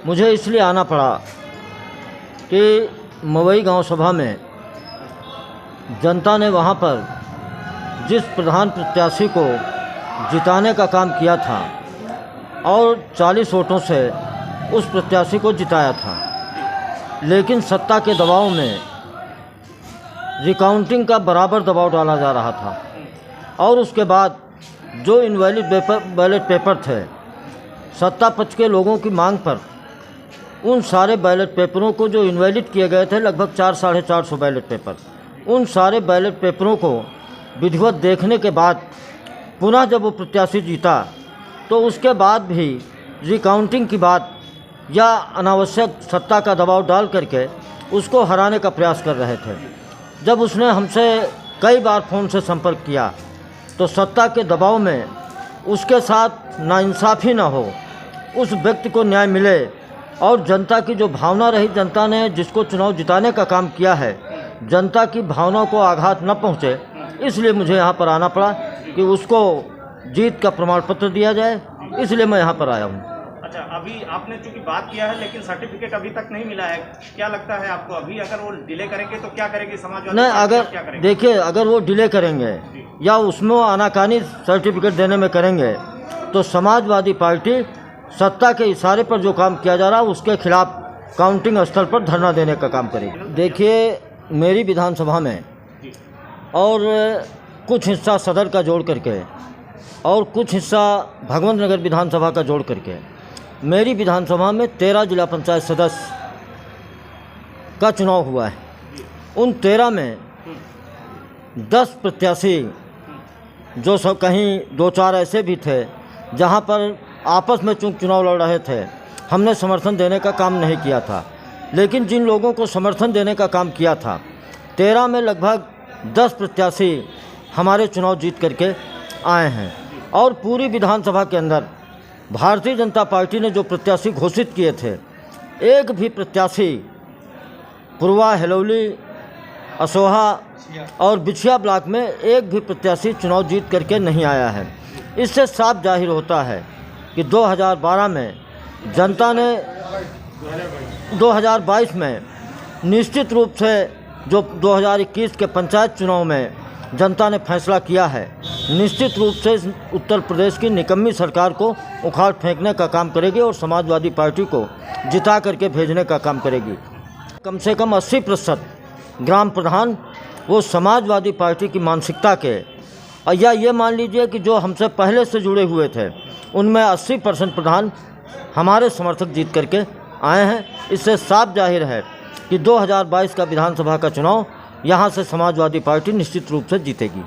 मुझे इसलिए आना पड़ा कि मवई गांव सभा में जनता ने वहां पर जिस प्रधान प्रत्याशी को जिताने का काम किया था और 40 वोटों से उस प्रत्याशी को जिताया था, लेकिन सत्ता के दबाव में रिकाउंटिंग का बराबर दबाव डाला जा रहा था और उसके बाद जो इनवैलिड बैलेट पेपर थे, सत्ता पक्ष के लोगों की मांग पर उन सारे बैलेट पेपरों को जो इनवैलिड किए गए थे, लगभग 400-450 बैलेट पेपर, उन सारे बैलेट पेपरों को विधिवत देखने के बाद पुनः जब वो प्रत्याशी जीता तो उसके बाद भी रिकाउंटिंग की बात या अनावश्यक सत्ता का दबाव डाल करके उसको हराने का प्रयास कर रहे थे। जब उसने हमसे कई बार फ़ोन से संपर्क किया तो सत्ता के दबाव में उसके साथ नाइंसाफ़ी ना हो, उस व्यक्ति को न्याय मिले और जनता की जो भावना रही, जनता ने जिसको चुनाव जिताने का काम किया है, जनता की भावना को आघात न पहुँचे, इसलिए मुझे यहाँ पर आना पड़ा कि उसको जीत का प्रमाण पत्र दिया जाए, इसलिए मैं यहाँ पर आया हूँ। अच्छा, अभी आपने चूँकि बात किया है लेकिन सर्टिफिकेट अभी तक नहीं मिला है, क्या लगता है आपको? अभी अगर वो डिले करेंगे तो क्या करेगी समाजवादी? नहीं, अगर देखिए, अगर वो डिले करेंगे या उसमें आनाकानी सर्टिफिकेट देने में करेंगे तो समाजवादी पार्टी सत्ता के इशारे पर जो काम किया जा रहा है उसके खिलाफ काउंटिंग स्थल पर धरना देने का काम करेगी। देखिए, मेरी विधानसभा में और कुछ हिस्सा सदर का जोड़ करके और कुछ हिस्सा भगवंत नगर विधानसभा का जोड़ करके मेरी विधानसभा में 13 जिला पंचायत सदस्य का चुनाव हुआ है। उन 13 में 10 प्रत्याशी, जो सब कहीं 2-4 ऐसे भी थे जहां पर आपस में चुनाव लड़ रहे थे, हमने समर्थन देने का काम नहीं किया था। लेकिन जिन लोगों को समर्थन देने का काम किया था, 13 में लगभग 10 प्रत्याशी हमारे चुनाव जीत करके आए हैं और पूरी विधानसभा के अंदर भारतीय जनता पार्टी ने जो प्रत्याशी घोषित किए थे, एक भी प्रत्याशी पुरवा, हेलौली, असोहा और बिछिया ब्लॉक में एक भी प्रत्याशी चुनाव जीत करके नहीं आया है। इससे साफ जाहिर होता है कि 2012 में जनता ने 2022 में निश्चित रूप से जो 2021 के पंचायत चुनाव में जनता ने फैसला किया है, निश्चित रूप से उत्तर प्रदेश की निकम्मी सरकार को उखाड़ फेंकने का काम करेगी और समाजवादी पार्टी को जिता करके भेजने का काम करेगी। कम से कम 80% ग्राम प्रधान वो समाजवादी पार्टी की मानसिकता के, या ये मान लीजिए कि जो हमसे पहले से जुड़े हुए थे उनमें 80% प्रधान हमारे समर्थक जीत करके आए हैं। इससे साफ जाहिर है कि 2022 का विधानसभा का चुनाव यहाँ से समाजवादी पार्टी निश्चित रूप से जीतेगी।